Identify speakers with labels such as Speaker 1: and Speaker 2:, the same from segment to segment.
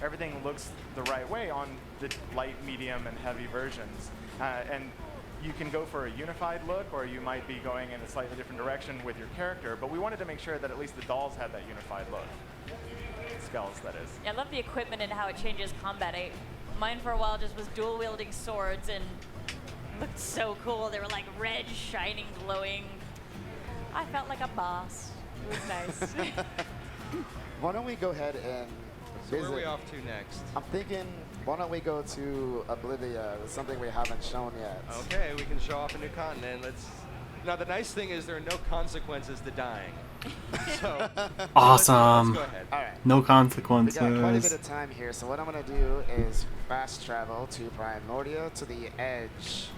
Speaker 1: everything looks the right way on the light, medium, and heavy versions. And you can go for a unified look, or you might be going in a slightly different direction with your character, but we wanted to make sure that at least the dolls had that unified look. Skulls, that is.
Speaker 2: Yeah, I love the equipment and how it changes combat. Mine for a while just was dual wielding swords and looked so cool. They were like red, shining, glowing. I felt like a boss. It was nice.
Speaker 3: Why don't we go ahead and
Speaker 4: So where are we off to next?
Speaker 3: I'm thinking, why don't we go to Oblivia? It's something we haven't shown yet.
Speaker 4: Okay, we can show off a new continent. Now the nice thing is there are no consequences to dying. So
Speaker 5: Awesome.
Speaker 4: let's go ahead.
Speaker 3: All right.
Speaker 5: No
Speaker 3: We got quite a bit
Speaker 5: consequences.
Speaker 3: of time here, so what I'm gonna do is fast travel to Primordia to the edge.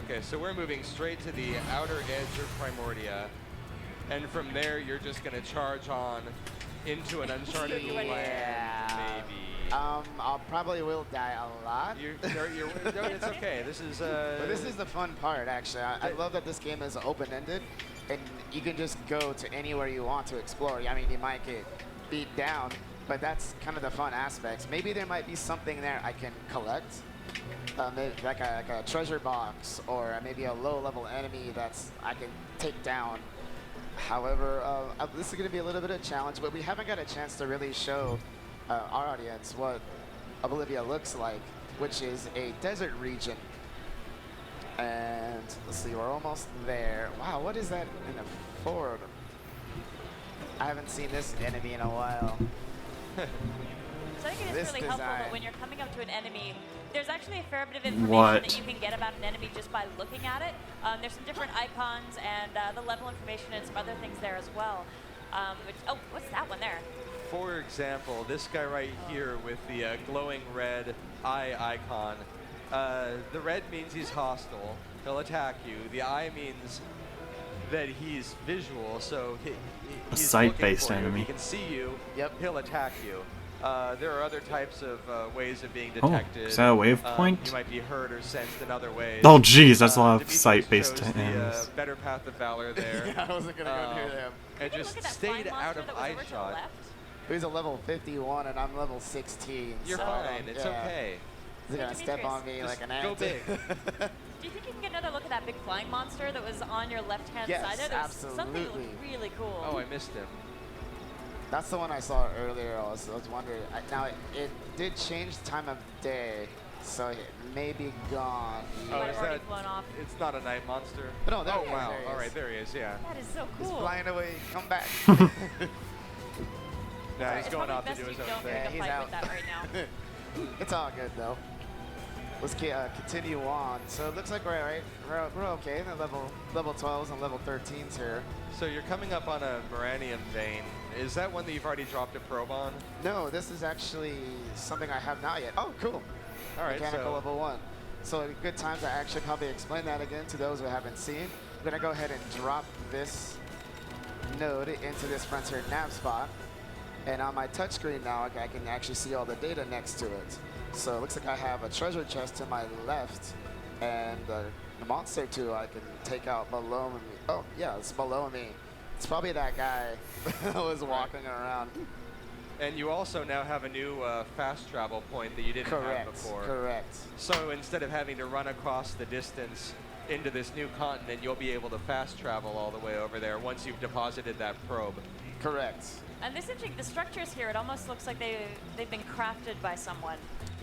Speaker 4: Okay, so we're moving straight to the outer edge of Primordia, and from there you're just gonna charge on into an uncharted land, maybe.
Speaker 3: I'll probably will die a lot.
Speaker 4: No, it's okay. This is
Speaker 3: But this is the fun part, actually. I love that this game is open-ended, and you can just go to anywhere you want to explore. I mean, you might get beat down, but that's kind of the fun aspects. Maybe there might be something there I can collect, maybe like a treasure box, or maybe a low-level enemy that's I can take down. However, this is going to be a little bit of a challenge, but we haven't got a chance to really show our audience what Oblivia looks like, which is a desert region. And let's see, we're almost there. Wow, what is that in the forward? I haven't seen this enemy in a while.
Speaker 2: So I think it
Speaker 3: This
Speaker 2: is really helpful
Speaker 3: design.
Speaker 2: that when you're coming up to an enemy, there's actually a fair bit of information
Speaker 5: What?
Speaker 2: that you can get about an enemy just by looking at it. There's some different icons and the level information and some other things there as well. Oh, what's that one there?
Speaker 4: For example, this guy right here with the glowing red eye icon. The red means he's hostile. He'll attack you. The eye means that he's visual, so he's
Speaker 5: sight-based
Speaker 4: looking for you. If
Speaker 5: enemy.
Speaker 4: he can see you,
Speaker 3: Yep.
Speaker 4: he'll attack you. There are other types of ways of being
Speaker 5: Oh,
Speaker 4: detected.
Speaker 5: is that a wave point?
Speaker 4: You might be heard or sensed in other ways.
Speaker 5: Oh, geez, that's a lot of
Speaker 4: Demetrius
Speaker 5: sight-based
Speaker 4: chose the
Speaker 5: enemies.
Speaker 4: better path of valor there.
Speaker 3: Yeah, I wasn't going to go near them.
Speaker 4: And
Speaker 2: Take a
Speaker 4: just
Speaker 2: look at that
Speaker 4: stayed
Speaker 2: flying
Speaker 4: out
Speaker 2: monster
Speaker 4: of
Speaker 2: that was
Speaker 4: eye
Speaker 2: over to the
Speaker 4: shot.
Speaker 2: left.
Speaker 3: He's a level 51 and I'm level 16.
Speaker 4: You're
Speaker 3: so,
Speaker 4: fine. It's
Speaker 3: yeah.
Speaker 4: okay.
Speaker 3: He's going to step on me
Speaker 4: Just
Speaker 3: like an ant.
Speaker 4: go big.
Speaker 2: Do you think you can get another look at that big flying monster that was on your left-hand
Speaker 3: Yes,
Speaker 2: side there? There was something that
Speaker 3: absolutely.
Speaker 2: looked really cool.
Speaker 4: Oh, I missed him.
Speaker 3: That's the one I saw earlier. I was wondering. Now, it did change time of day, so it may be gone.
Speaker 2: Might have
Speaker 4: is
Speaker 2: already
Speaker 4: that-
Speaker 2: flown off.
Speaker 4: It's not a night monster.
Speaker 3: No, there
Speaker 4: oh,
Speaker 3: he is,
Speaker 4: wow.
Speaker 3: there he
Speaker 4: All
Speaker 3: is.
Speaker 4: right, there he is, yeah.
Speaker 2: That is so
Speaker 3: He's
Speaker 2: cool.
Speaker 3: flying away. Come back.
Speaker 4: Now he's
Speaker 2: It's
Speaker 4: going
Speaker 2: probably
Speaker 4: off to
Speaker 2: best
Speaker 4: do
Speaker 2: you
Speaker 4: his own
Speaker 2: don't
Speaker 4: thing.
Speaker 2: pick a
Speaker 3: he's
Speaker 2: fight
Speaker 3: out.
Speaker 2: with that right now.
Speaker 3: It's all good, though. Let's continue on. So it looks like we're okay. The level 12s and level 13s here.
Speaker 4: So you're coming up on a Moranium vein. Is that one that you've already dropped a probe on?
Speaker 3: No, this is actually something I have not yet. Oh, cool.
Speaker 4: All right,
Speaker 3: Mechanical
Speaker 4: so
Speaker 3: level 1. So a good time to actually probably explain that again to those who haven't seen. I'm going to go ahead and drop this node into this frontier nav spot. And on my touchscreen now, I can actually see all the data next to it. So it looks like I have a treasure chest to my left and the monster too I can take out below me. Oh, yeah, it's below me. It's probably that guy that was walking around.
Speaker 4: and you also now have a new fast travel point that you didn't have
Speaker 3: Correct,
Speaker 4: before.
Speaker 3: correct.
Speaker 4: So instead of having to run across the distance into this new continent, you'll be able to fast travel all the way over there once you've deposited that probe.
Speaker 3: Correct.
Speaker 2: And this interesting, the structures here, it almost looks like they've been crafted by someone.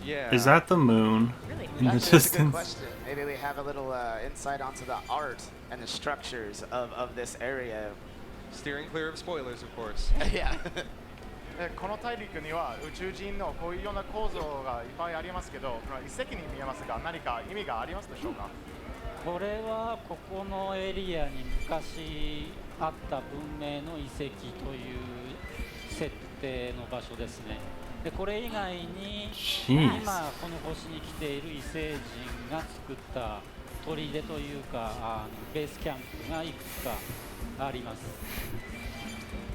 Speaker 4: Yeah.
Speaker 5: Is that the moon?
Speaker 2: Really?
Speaker 5: In the
Speaker 3: Actually, that's a good
Speaker 5: distance?
Speaker 3: question. Maybe we have a little insight onto the art and the structures of this area.
Speaker 4: Steering clear of spoilers, of course.
Speaker 3: Yeah.
Speaker 1: この大陸には宇宙人のこういうような構造がいっぱいありますけど、この遺跡に見えますが何か意味がありますでしょうか。
Speaker 6: これはここのエリアに昔あった文明の遺跡という設定の場所ですね。でこれ以外に
Speaker 5: Jeez.
Speaker 6: 今この星に来ている異星人が作った砦というかベースキャンプがいくつかあります。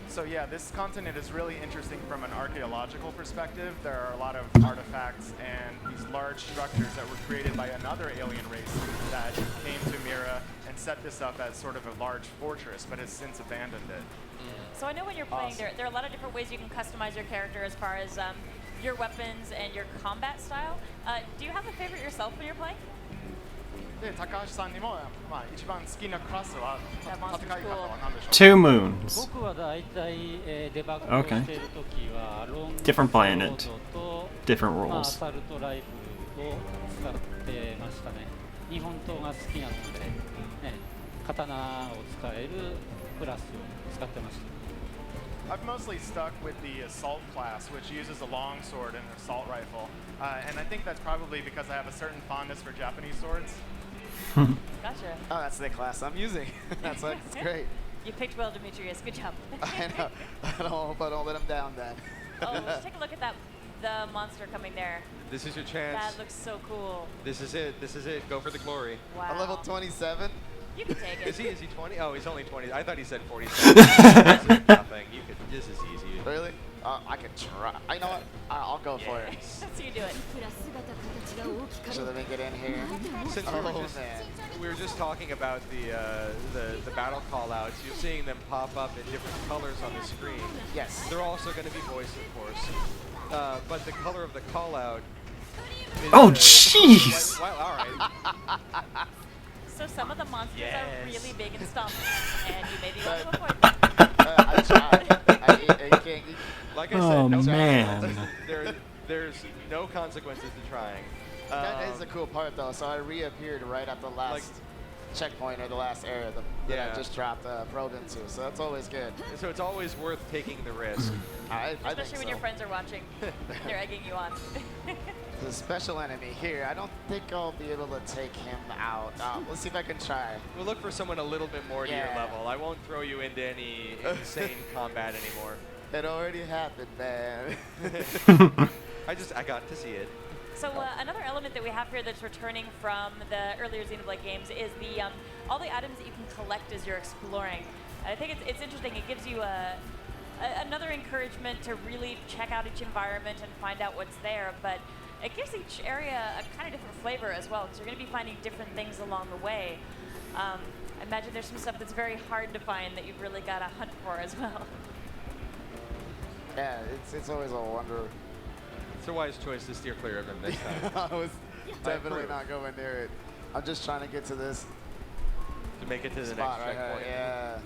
Speaker 1: So yeah, this continent is really interesting from an archaeological perspective. There are a lot of artifacts and these large structures that were created by another alien race that came to Mira and set this up as sort of a large fortress, but has since abandoned it.
Speaker 2: So I know when you're playing,
Speaker 3: Awesome.
Speaker 2: there are a lot of different ways you can customize your character as far as your weapons and your combat style. Do you have a favorite yourself when you're playing?
Speaker 1: で高橋さんにも、まあ、一番好きなクラスは
Speaker 2: That monster's
Speaker 1: 戦い方は
Speaker 2: cool.
Speaker 1: 何でしょう
Speaker 5: Two moons.
Speaker 6: 僕は大体、デバッグを
Speaker 5: Okay.
Speaker 6: しているときはロング
Speaker 5: Different
Speaker 6: ソ
Speaker 5: planet.
Speaker 6: ードと
Speaker 5: Different
Speaker 6: まあ、ア
Speaker 5: roles.
Speaker 6: サルトライフルを使ってましたね。日本刀が好きなので、ね、刀を使えるクラスを使ってました。
Speaker 1: I've mostly stuck with the assault class, which uses a long sword and an assault rifle. And I think that's probably because I have a certain fondness for Japanese swords.
Speaker 2: Gotcha.
Speaker 3: Oh, that's the class I'm using. That's great.
Speaker 2: You picked well, Demetrius. Good job.
Speaker 3: I know. I hope I don't let him down then.
Speaker 2: Oh, let's take a look at the monster coming there.
Speaker 4: This is your chance.
Speaker 2: That looks so cool.
Speaker 4: This is it. This is it. Go for the glory.
Speaker 2: Wow.
Speaker 3: A level 27.
Speaker 2: You can take it.
Speaker 4: Is he 20? Oh, he's only 20. I thought he said 47. This is nothing. You could. This is easy.
Speaker 3: Really? I can try. You know what? I'll go for it.
Speaker 2: Let's see you do it.
Speaker 3: So let me get in here.
Speaker 4: Since
Speaker 3: Oh,
Speaker 4: we were just talking about the battle callouts, you're seeing them pop up in different colors on the screen.
Speaker 3: Yes.
Speaker 4: They're also going to be voiced, of course. But the color of the callout.
Speaker 5: Oh, jeez!
Speaker 4: Well, all right.
Speaker 2: So some of the monsters
Speaker 4: Yes.
Speaker 2: are really big and stumpy, and you may be going to
Speaker 3: But-
Speaker 2: avoid them.
Speaker 3: I tried. You can't.
Speaker 4: Like I
Speaker 5: Oh,
Speaker 4: said, no
Speaker 5: man.
Speaker 4: consequences. There's no consequences to trying.
Speaker 3: That is the cool part, though. So I reappeared right at the last checkpoint or the last area that I
Speaker 4: Yeah.
Speaker 3: just dropped a probe into. So that's always good.
Speaker 4: So it's always worth taking the risk.
Speaker 3: I think
Speaker 2: Especially when
Speaker 3: so.
Speaker 2: your friends are watching. They're egging you on.
Speaker 3: The special enemy here. I don't think I'll be able to take him out. Let's see if I can try.
Speaker 4: We'll look for someone a little bit more to your
Speaker 3: Yeah.
Speaker 4: level. I won't throw you into any insane combat anymore.
Speaker 3: It already happened, man.
Speaker 4: I got to see it.
Speaker 2: So another element that we have here that's returning from the earlier Xenoblade games is the all the items that you can collect as you're exploring. I think it's interesting. It gives you another encouragement to really check out each environment and find out what's there. But it gives each area a kind of different flavor as well, because you're going to be finding different things along the way. I imagine there's some stuff that's very hard to find that you've really got to hunt for as well.
Speaker 3: Yeah, it's always a wonder.
Speaker 4: It's a wise choice to steer clear of him this time.
Speaker 3: I was definitely
Speaker 4: approve.
Speaker 3: not going near it. I'm just trying to get to this
Speaker 4: To make it to the
Speaker 3: spot
Speaker 4: next
Speaker 3: right
Speaker 4: checkpoint.
Speaker 3: here. Yeah.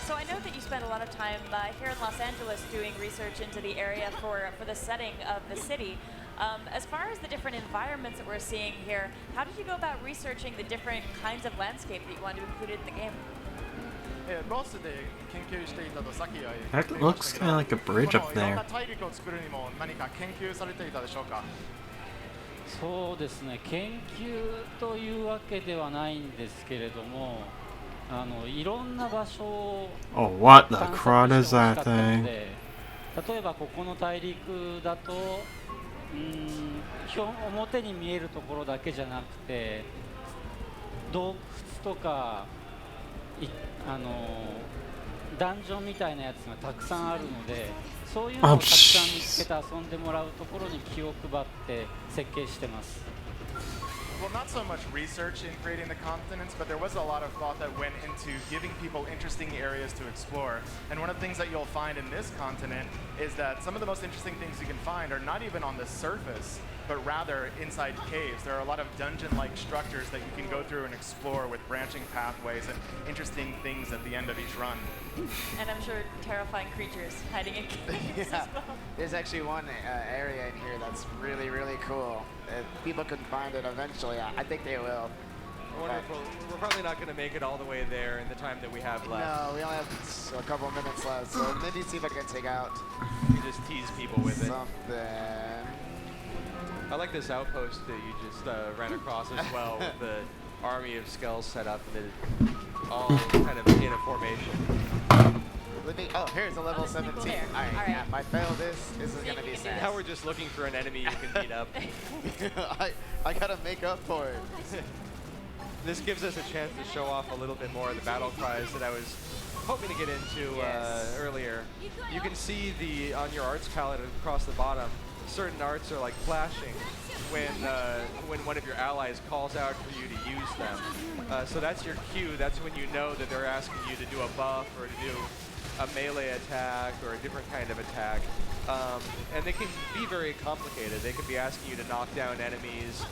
Speaker 2: So I know that you spend a lot of time here in Los Angeles doing research into the area for the setting of the city. As far as the different environments that we're seeing here, how did you go about researching the different kinds of landscape that you wanted to include in the game?
Speaker 1: ロスで研究していたとさっきは
Speaker 5: That looks kinda like a bridge up
Speaker 1: このいろん
Speaker 5: there.
Speaker 1: な大陸を作るにも何か研究されていたでしょうか。
Speaker 6: そうですね、研究というわけではないんですけれども、いろんな場所を
Speaker 5: Oh, what the
Speaker 6: 探
Speaker 5: crud
Speaker 6: 索
Speaker 5: is
Speaker 6: してほしか
Speaker 5: that
Speaker 6: ったの
Speaker 5: thing?
Speaker 6: で、例えばここの大陸だと、表に見えるところだけじゃなくて、洞窟とかダンジョンみたいなやつがたくさんあるので、そういうのをたくさん見つけて遊んでもらうところに気を配って設計してます。
Speaker 1: Well, not so much research in creating the continents, but there was a lot of thought that went into giving people interesting areas to explore. And one of the things that you'll find in this continent is that some of the most interesting things you can find are not even on the surface, but rather inside caves. There are a lot of dungeon-like structures that you can go through and explore with branching pathways and interesting things at the end of each run.
Speaker 2: And I'm sure terrifying creatures hiding in caves
Speaker 3: Yeah.
Speaker 2: as well.
Speaker 3: There's actually one area in here that's really, really cool. People can find it eventually. I think they will.
Speaker 4: Wonderful. We're probably not going to make it all the way there in the time that we have left.
Speaker 3: No, we only have a couple minutes left, so maybe see if I can take out
Speaker 4: We just tease people with it.
Speaker 3: something.
Speaker 4: I like this outpost that you just ran across as well with the army of skulls set up and it all kind of in a formation.
Speaker 3: Oh, here's a level
Speaker 2: this is cool
Speaker 3: 17.
Speaker 2: there.
Speaker 3: All right,
Speaker 2: All right.
Speaker 3: yeah, if I fail this is
Speaker 2: See if
Speaker 3: going to
Speaker 2: you
Speaker 3: be
Speaker 2: can do
Speaker 3: sad.
Speaker 4: Now we're just looking for an enemy you can beat up.
Speaker 3: I got to make up for it.
Speaker 4: This gives us a chance to show off a little bit more of the battle cries that I was hoping to get into
Speaker 3: Yes.
Speaker 4: earlier. You can see on your arts palette across the bottom, certain arts are like flashing when one of your allies calls out for you to use them. So that's your cue. That's when you know that they're asking you to do a buff or to do a melee attack or a different kind of attack. And they can be very complicated. They can be asking you to knock down enemies.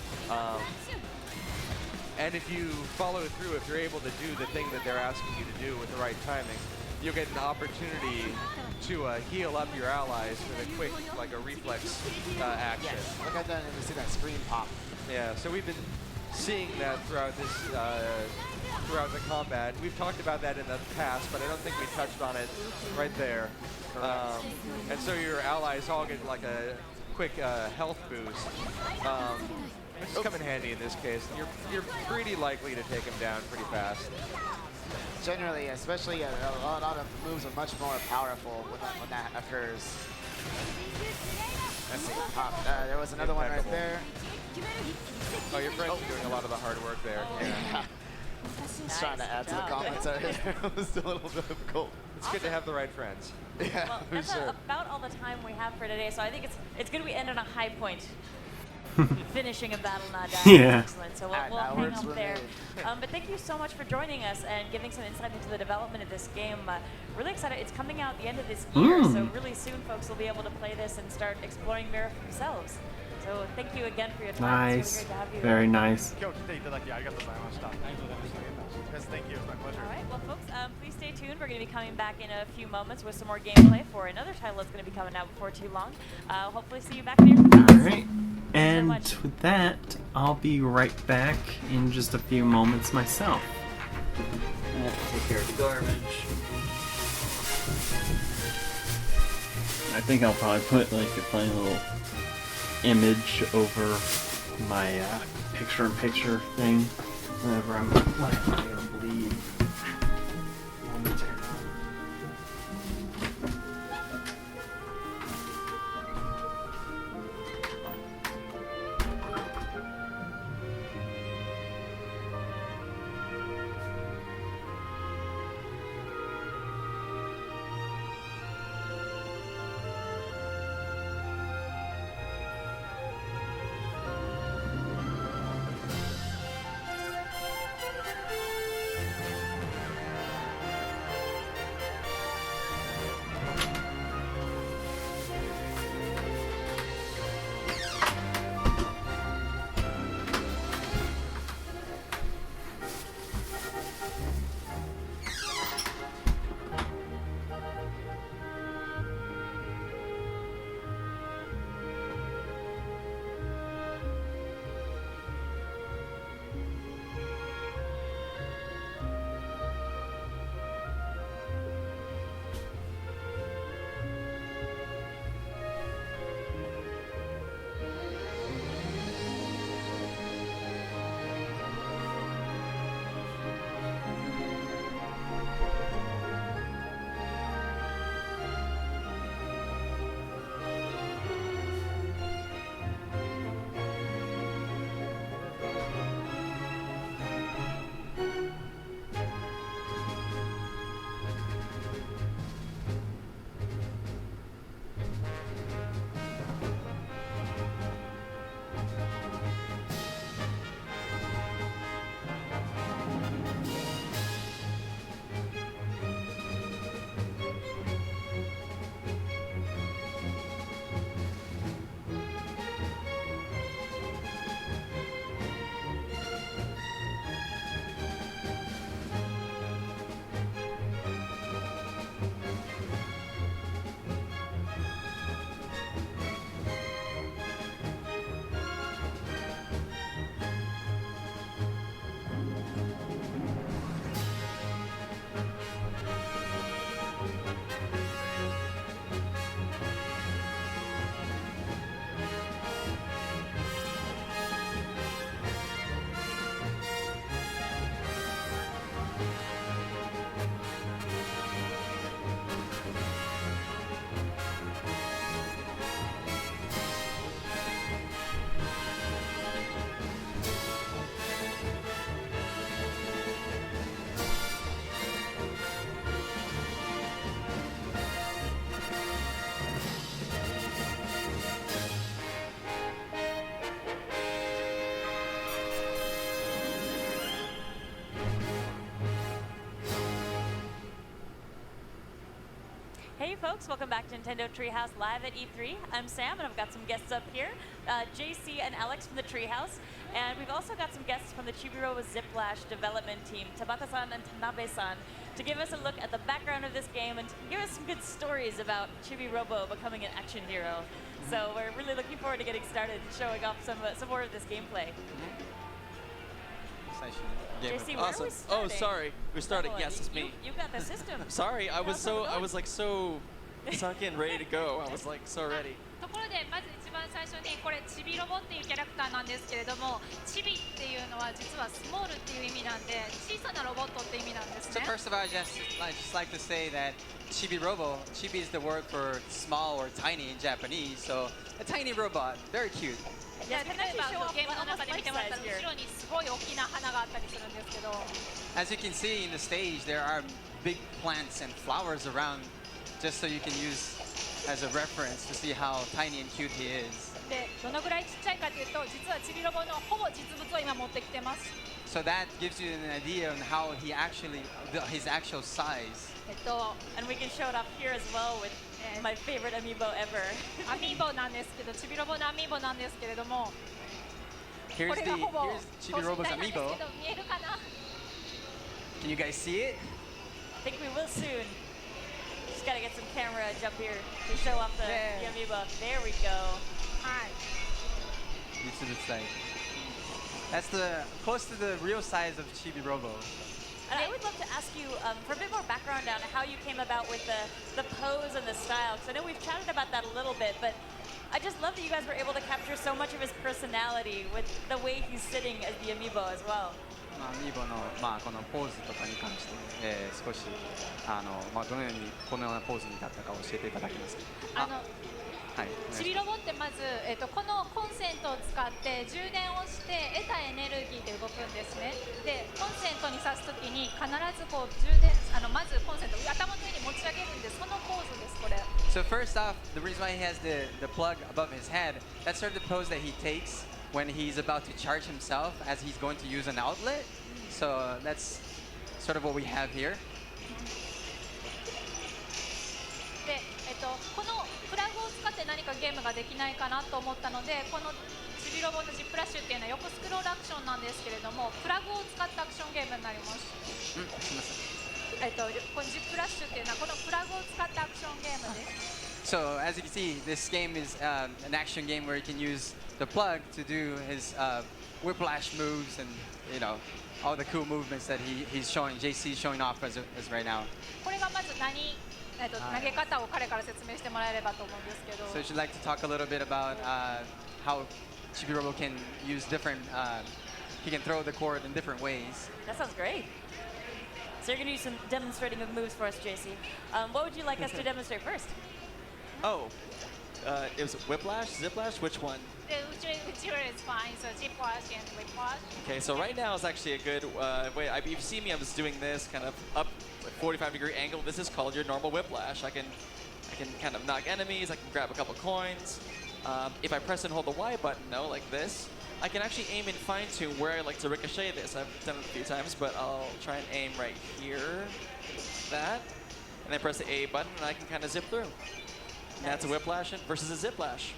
Speaker 4: And if you follow through, if you're able to do the thing that they're asking you to do with the right timing, you'll get an opportunity to heal up your allies with a quick, like a reflex action.
Speaker 3: Yes. Like I didn't even see that screen pop.
Speaker 4: Yeah, so we've been seeing that throughout this, throughout the combat. We've talked about that in the past, but I don't think we touched on it right there. And so your allies all get like a quick health boost, which is come in handy in this case. You're pretty likely to take them down pretty fast.
Speaker 3: Generally, especially a lot of moves are much more powerful when that occurs. Let's see, pop. There was another one right there.
Speaker 4: Oh, your friends are doing a lot of the hard work there.
Speaker 3: Yeah. Just trying to add to the commentary there. It was a little difficult.
Speaker 4: It's good to have the right friends.
Speaker 3: Yeah,
Speaker 2: Well,
Speaker 3: for
Speaker 2: that's
Speaker 3: sure.
Speaker 2: about all the time we have for today, so I think it's good we end on a high point. Finishing a battle not dying.
Speaker 5: Yeah.
Speaker 2: Excellent. So we'll
Speaker 3: That
Speaker 2: hang
Speaker 3: works
Speaker 2: up
Speaker 3: for
Speaker 2: there.
Speaker 3: me.
Speaker 2: But thank you so much for joining us and giving some insight into the development of this game. Really excited. It's coming out at the end of this year, so really soon folks will be able to play this and start exploring Mira for themselves. So thank you again for your time. It's
Speaker 5: Nice.
Speaker 2: really great to have you.
Speaker 5: Very nice.
Speaker 1: 今日来ていただきありがとうございました。Yes, thank you. It's my pleasure.
Speaker 2: All right, well, folks, please stay tuned. We're going to be coming back in a few moments with some more gameplay for another title that's going to be coming out before too long. Hopefully see you back here.
Speaker 5: Alright. And
Speaker 2: much.
Speaker 5: with that, I'll be right back in just a few moments myself. I have to take care of the garbage. I think I'll probably put like a funny little image over my picture-in-picture thing whenever I'm like gonna bleed. Momentarily.
Speaker 2: folks. Welcome back to Nintendo Treehouse Live at E3. I'm Sam, and I've got some guests up here, JC and Alex from the Treehouse. And we've also got some guests from the Chibi-Robo Ziplash development team, Tabata-san and Tanabe-san, to give us a look at the background of this game and to give us some good stories about Chibi-Robo becoming an action hero. So we're really looking forward to getting started and showing off some more of this gameplay. JC, where are we
Speaker 7: Awesome.
Speaker 2: starting?
Speaker 7: Oh, sorry. We're starting.
Speaker 2: Double,
Speaker 7: Yes, it's me.
Speaker 2: You got the system.
Speaker 7: Sorry, I was
Speaker 2: How's it
Speaker 7: like so sunk in, ready to go. I was like so ready.
Speaker 8: ところでまず一番最初にこれチビロボっていうキャラクターなんですけれども、チビっていうのは実はスモールっていう意味なんで、小さなロボットって意味なんですね。
Speaker 9: So first of all, I just like to say that Chibi Robo, Chibi is the word for small or tiny in Japanese. So a tiny robot, very cute.
Speaker 8: で例
Speaker 2: can actually
Speaker 8: えば
Speaker 2: show off
Speaker 8: ゲームの中で見てもらったら
Speaker 2: almost life size here.
Speaker 8: 後ろにすごい大きな花があったりするんですけど、
Speaker 9: As you can see in the stage, there are big plants and flowers around, just so you can use as a reference to see how tiny and cute he is.
Speaker 8: でどのぐらいちっちゃいかというと、実はチビロボのほぼ実物を今持ってきてます。
Speaker 9: So that gives you an idea on how he actually, his actual size.
Speaker 2: And we can show it off here as well with my favorite amiibo ever.
Speaker 8: アミーボなんですけど、チビロボのアミーボなんですけれども、
Speaker 9: Here's
Speaker 8: これがほぼ
Speaker 9: Chibi
Speaker 8: 等身
Speaker 9: Robo's
Speaker 8: 大なんですけ
Speaker 9: amiibo.
Speaker 8: ど、見えるかな？
Speaker 9: Can you guys see it?
Speaker 2: I think we will soon. Just gotta get some camera jump here to show off the amiibo. There we go.
Speaker 8: はい。
Speaker 9: That's the close to the real size of Chibi Robo.
Speaker 2: And I would love to ask you for a bit more background on how you came about with the pose and the style, because I know we've chatted about that a little bit, but I just love that you guys were able to capture so much of his personality with the way he's sitting as the amiibo as well.
Speaker 10: アミーボの、このポーズとかに関して、少しどのようにこのようなポーズに至ったか教えていただけますか。はい。
Speaker 8: チビロボってまず、このコンセントを使って充電をして得たエネルギーで動くんですね。でコンセントに挿すときに必ずこう充電まずコンセントを頭の上に持ち上げるんです。そのポーズですこれ。
Speaker 9: So first off, the reason why he has the plug above his head, that's sort of the pose that he takes when he's about to charge himself as he's going to use an outlet. So that's sort of what we have here.
Speaker 8: でこのプラグを使って何かゲームができないかなと思ったので、このチビロボのジップラッシュっていうのは横スクロールアクションなんですけれども、プラグを使ったアクションゲームになります。このジップラッシュっていうのはこのプラグを使ったアクションゲームです。
Speaker 9: So as you can see, this game is an action game where you can use the plug to do his whiplash moves and all the cool movements that he's showing. JC is showing off as right now.
Speaker 8: これがまず投げ方を彼から説明してもらえればと思うんですけど。
Speaker 9: So would you like to talk a little bit about how Chibi Robo can use different, he can throw the cord in different ways.
Speaker 2: That sounds great. So you're going to do some demonstrating of moves for us, JC. What would you like us to demonstrate first?
Speaker 7: Oh, it was Whiplash, Ziplash, which one?
Speaker 8: で後ろ is fine, so Ziplash and Whiplash.
Speaker 7: Okay, so right now is actually a good way. You've seen me. I was doing this kind of up 45-degree angle. This is called your normal Whiplash. I can kind of knock enemies. I can grab a couple coins. If I press and hold the Y button, like this, I can actually aim and fine-tune where I like to ricochet this. I've done it a few times, but I'll try and aim right here, that, and then press the A button, and I can kind of zip through. And that's a Whiplash versus a Ziplash.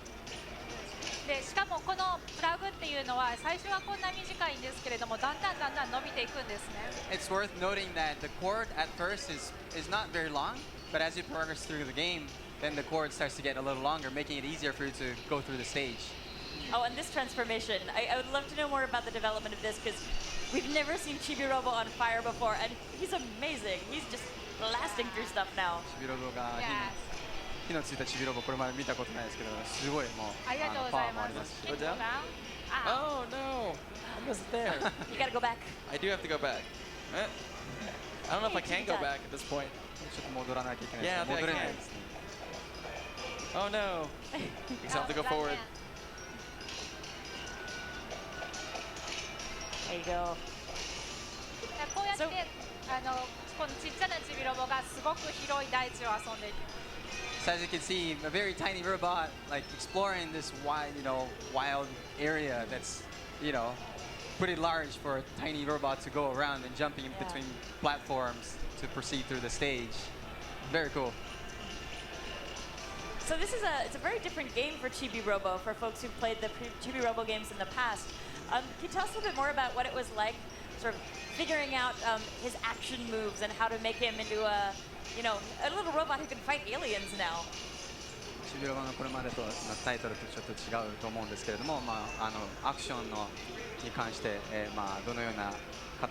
Speaker 8: でしかもこのプラグっていうのは最初はこんな短いんですけれども、だんだん伸びていくんですね。
Speaker 9: It's worth noting that the cord at first is not very long, but as you progress through the game, then the cord starts to get a little longer, making it easier for you to go through the stage.
Speaker 2: Oh, and this transformation. I would love to know more about the development of this, because we've never seen Chibi-Robo on fire before, and he's amazing. He's just blasting through stuff now.
Speaker 10: チビロボが
Speaker 8: Yes.
Speaker 10: 火のついたチビロボこれまで見たことないですけど、すごいもう
Speaker 8: ありがとうご
Speaker 10: パワーもあ
Speaker 8: ざいます。
Speaker 10: りますし。
Speaker 7: Go down?
Speaker 8: Ah.
Speaker 7: Oh no, I wasn't there.
Speaker 2: You gotta go back.
Speaker 7: I do have to go back. I don't know if I can go back at this point.
Speaker 10: ちょっと戻らなきゃいけない
Speaker 7: Yeah, I
Speaker 10: です。
Speaker 7: think
Speaker 10: 戻
Speaker 7: I
Speaker 10: れない
Speaker 7: can.
Speaker 10: ですね。
Speaker 7: Oh no. Because I have to go forward.
Speaker 2: There you go.
Speaker 8: こうやってこのちっちゃなチビロボがすごく広い大地を遊んでいる。
Speaker 9: So as you can see, a very tiny robot like exploring this wide, wild area that's, pretty large for a tiny robot to go around and jumping in between platforms to proceed through the stage. Very cool.
Speaker 2: So this is it's a very different game for Chibi Robo for folks who've played the Chibi Robo games in the past. Can you tell us a little bit more about what it was like, sort of figuring out his action moves and how to make him into a little robot who can fight aliens now?
Speaker 10: シビロバのこれまでとタイトルとちょっと違うと思うんですけれども、アクションに関して、どのような